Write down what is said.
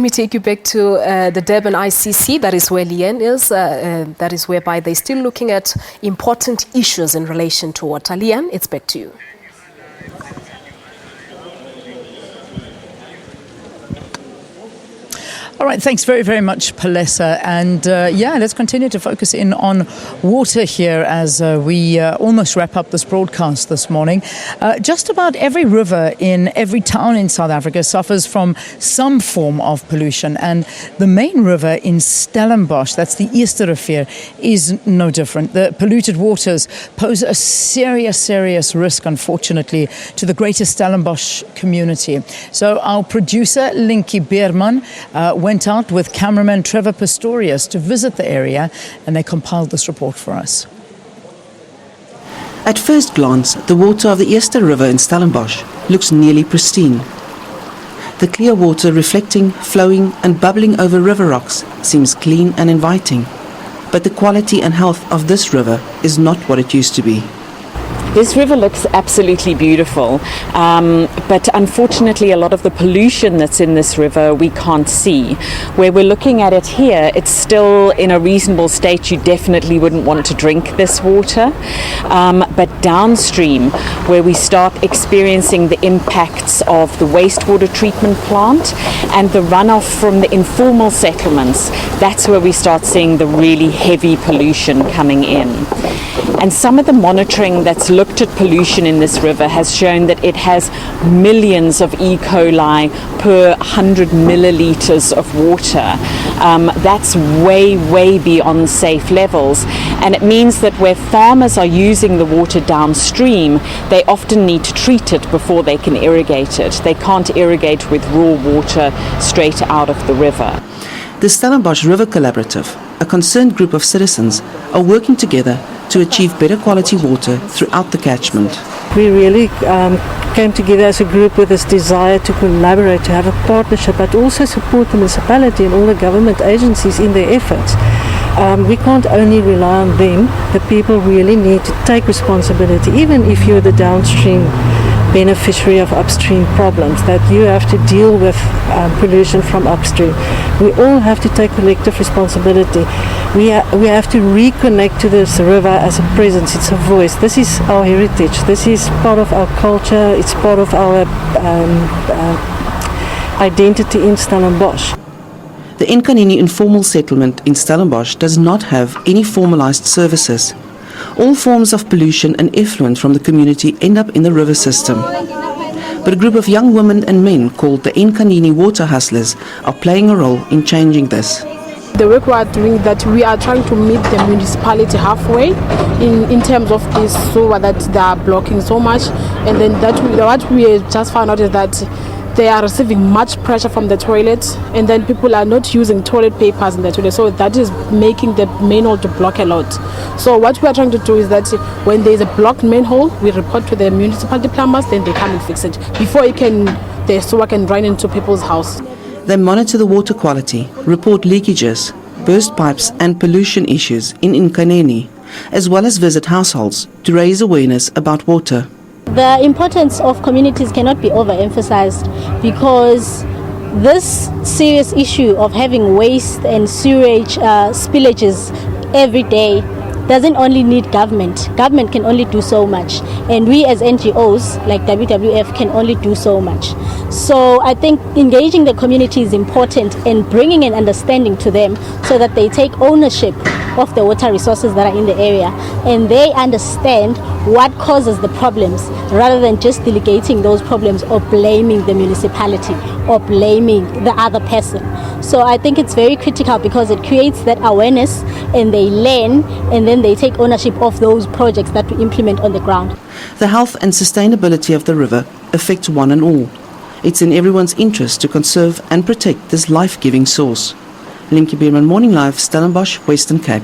Let me take you back to the Durban ICC. That is where Leanne is. That is whereby they're still looking at important issues in relation to water. Leanne, it's back to you. All right, thanks very, very much, Palesa. And let's continue to focus in on water here as we almost wrap up this broadcast this morning. Just about every river in every town in South Africa suffers from some form of pollution. And the main river in Stellebosch, that's the Eerste River, is no different. The polluted waters pose a serious risk, unfortunately, to the greater Stellebosch community. So our producer, Linky Beerman, went out with cameraman Trevor Pistorius to visit the area, and they compiled this report for us. At first glance, the water of the Eerste River in Stellebosch looks nearly pristine. The clear water reflecting, flowing and bubbling over river rocks seems clean and inviting. But the quality and health of this river is not what it used to be. This river looks absolutely beautiful, but unfortunately a lot of the pollution that's in this river we can't see. Where we're looking at it here, it's still in a reasonable state. You definitely wouldn't want to drink this water. But downstream, where we start experiencing the impacts of the wastewater treatment plant and the runoff from the informal settlements, that's where we start seeing the really heavy pollution coming in. And some of the monitoring that's looked at pollution in this river has shown that it has millions of E. coli per 100 milliliters of water. That's way beyond safe levels. And it means that where farmers are using the water downstream, they often need to treat it before they can irrigate it. They can't irrigate with raw water straight out of the river. The Stellebosch River Collaborative, a concerned group of citizens, are working together to achieve better quality water throughout the catchment. We really came together as a group with this desire to collaborate, to have a partnership, but also support the municipality and all the government agencies in their efforts. We can't only rely on them. The people really need to take responsibility, even if you're the downstream beneficiary of upstream problems, that you have to deal with pollution from upstream. We all have to take collective responsibility. We have to reconnect to this river as a presence, it's a voice. This is our heritage, this is part of our culture, it's part of our identity in Stellebosch. The Nkanini informal settlement in Stellebosch does not have any formalized services. All forms of pollution and effluent from the community end up in the river system. But a group of young women and men called the Nkanini Water Hustlers are playing a role in changing this. The work we are doing, that we are trying to meet the municipality halfway in terms of this sewer that they are blocking so much, and then what we just found out is that they are receiving much pressure from the toilets, and then people are not using toilet papers in the toilet, so that is making the manhole to block a lot. So what we are trying to do is that when there is a blocked manhole, we report to the municipality plumbers, then they come and fix it before the sewer can run into people's house. They monitor the water quality, report leakages, burst pipes and pollution issues in Nkanini, as well as visit households to raise awareness about water. The importance of communities cannot be overemphasized, because this serious issue of having waste and sewage spillages every day doesn't only need government. Government can only do so much, and we as NGOs like WWF can only do so much. So I think engaging the community is important, and bringing an understanding to them so that they take ownership of the water resources that are in the area, and they understand what causes the problems, rather than just delegating those problems or blaming the municipality or blaming the other person. So I think it's very critical, because it creates that awareness, and they learn, and then they take ownership of those projects that we implement on the ground. The health and sustainability of the river affects one and all. It's in everyone's interest to conserve and protect this life-giving source. Linky Beerman, Morning Live, Stellenbosch, Western Cape.